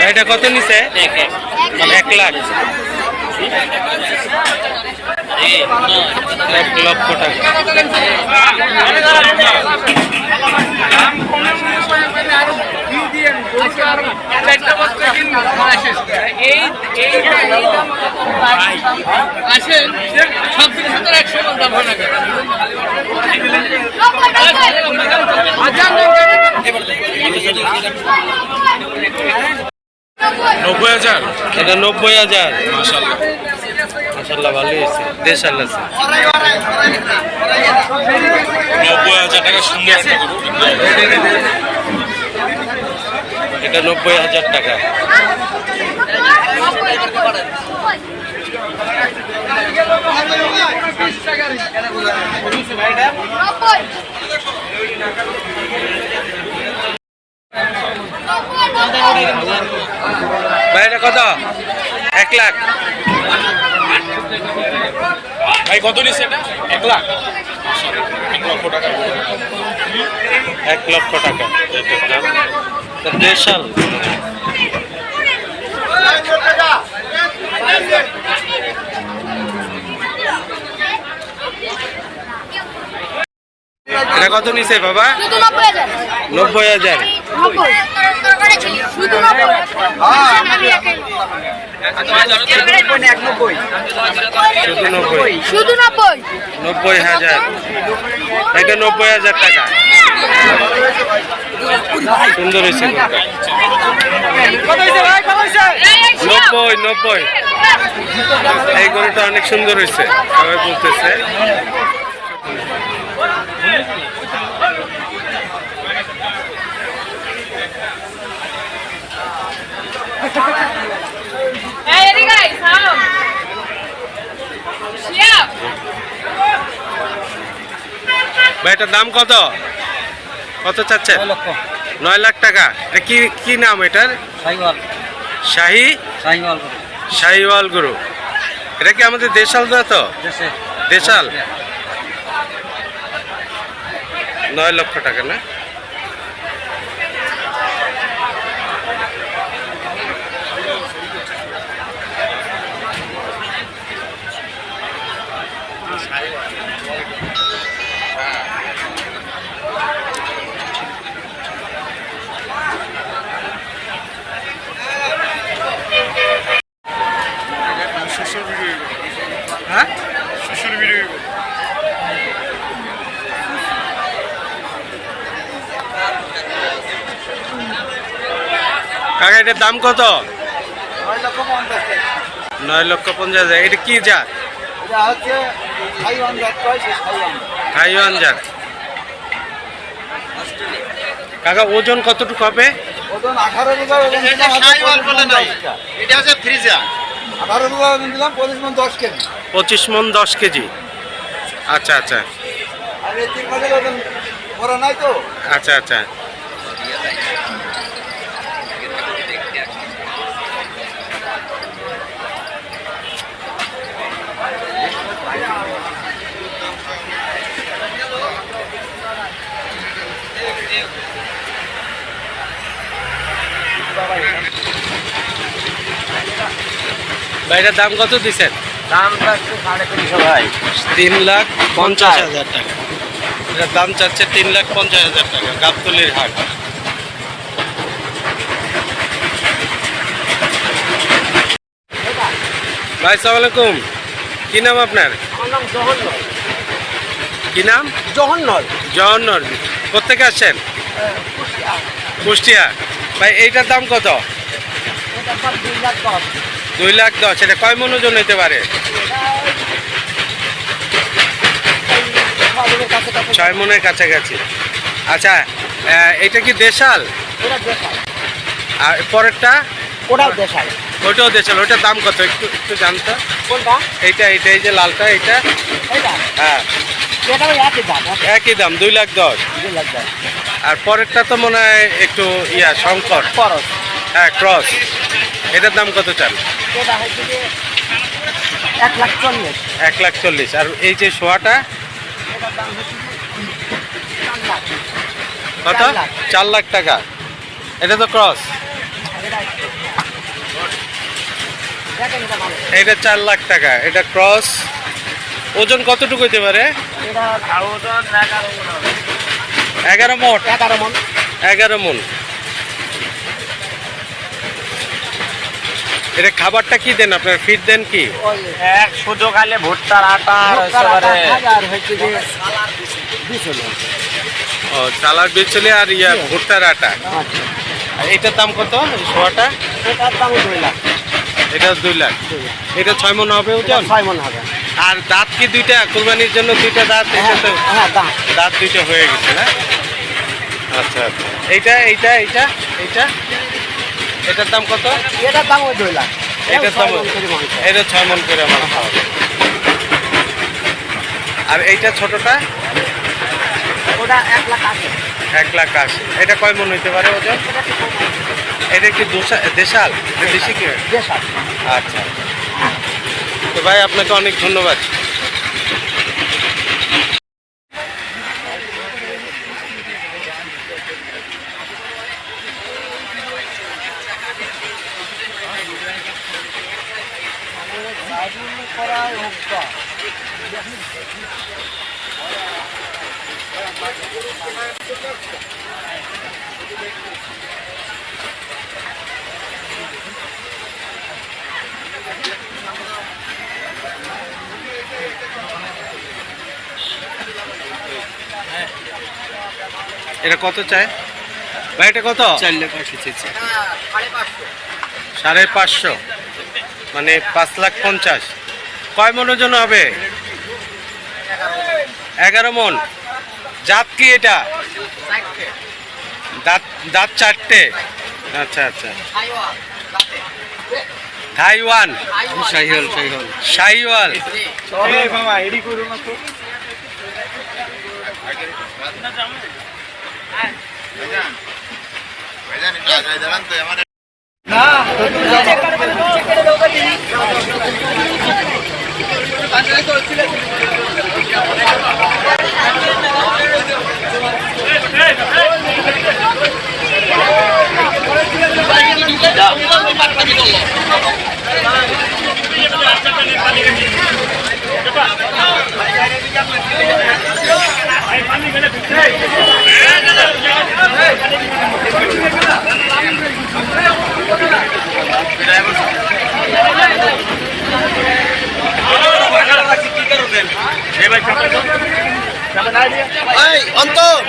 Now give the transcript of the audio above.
এটা কত নিছে? 1 লাখ, 1 লক্ষ টাকা। এটা 90,000। মাশাআল্লাহ মাশাআল্লাহ, ভালোই হয়েছে, দেশাল আছে। 90,000 টাকা সুন্দর একটা গরু। এটা 90,000 টাকা। ভাই এটা কত? 1 লাখ। ভাই কত নিছে এটা? 1 লাখ, 1 লক্ষ টাকা। 1 লক্ষ টাকা দেশাল। এটা কত নিছে বাবা? 90,000। শুধু 90,000। এটা 90,000 টাকা। সুন্দর হয়েছে। 90। এই গরুটা অনেক সুন্দর হয়েছে, সবাই বলতেছে। ভাই এটার দাম কত? কত চাচ্ছে? 9 লাখ টাকা। এটা কি নাম এটার? শাহিওয়াল গরু। এটা কি আমাদের দেশাল তো? দেশাল। 9 লক্ষ টাকা না? হ্যাঁ, কাকা এটার দাম কত? 9,50,000। এটা কি জাত? থাইওয়ান জাত। কাকা ওজন কতটুকু হবে? ওজন 18 বিঘা। এটা হচ্ছে ফ্রিজা। 18 বিঘা ওজন দিলাম, 25 মণ 10 কেজি। 25 মণ 10 কেজি। আচ্ছা আচ্ছা। আর এই 3 মাসের ওজন ভরা নাই তো। আচ্ছা আচ্ছা। ভাইটার দাম কত দিচ্ছেন? দাম চাচ্ছে 350 ভাই। 3,50,000 টাকা। এটার দাম চাচ্ছে 3,50,000 টাকা। গাবতলীর হাট। ভাই আসসালামু আলাইকুম, কি নাম আপনার? আমার নাম জহন্নর। কি নাম? জহন্নর। জহন্নর। কোথেকে আসছেন? কুষ্টিয়া। ভাই এইটার দাম কত? এটা 2 লাখ 10। 2,10,000। এটা কয় মণ ওজন হতে পারে? 6 মণের কাছাকাছি। আচ্ছা, এটা কি দেশাল? আর পরেরটা? ওটাও দেশাল। ওটাও দেশাল। ওটার দাম কত একটু জানতো? কোনটা? এইটা এই যে লালটা, এটা? এটা? হ্যাঁ, এটাও একই দাম। একই দাম, 2,10,000। 2 লাখ 10। আর পরেরটা তো মনে হয় একটু শঙ্কর। খরচ। হ্যাঁ, ক্রস। এটার দাম কত চান? এটা হচ্ছে যে 1,40,000। 1,40,000। আর এই যে শোয়াটা? এটার দাম হচ্ছে 4 লাখ। কত? 4 লাখ টাকা। এটা তো ক্রস। এটা এটা 4 লাখ টাকা। এটা ক্রস। ওজন কতটুকু হইতে পারে? 11 মণ। 11 মণ। এটা খাবারটা কি দেন আপনার? ফিড দেন কি? এক সুযোগ আলে ভুট্টার আটা আর ও, চালার বিচলে আর ভুট্টার আটা। আর এটার দাম কত? সোয়াটা এটা 2 লাখ। এটা 6 মণ হবে ওজন? 6 মণ হবে। আর দাঁত কি দুইটা? কুরবানির জন্য দুইটা দাঁত? এটা তো দাঁত দুইটা হয়ে গেছে না? আচ্ছা আচ্ছা। এটার দাম কত? এটার দাম ওই 2 লাখ। এটার দাম এটা 6 মণ করে মাংস হবে। আর এইটা ছোটটা? ওটা 1 লাখ 80। 1 লাখ 80। এটা কয় মণ হইতে পারে ওজন? এটা কি দেশাল? দেশি কি? দেশাল। আচ্ছা। তো ভাই আপনাকে অনেক ধন্যবাদ। এটা কত চায় ভাই? এটা কত? 4 লাখ 80 চেয়েছে। 550, মানে 5,50,000। কয় মণ ওজন হবে? 11 মণ। জাত কি এটা? দাঁত 4টে। আচ্ছা আচ্ছা। থাইওয়ান শাহিওয়াল। অন্তর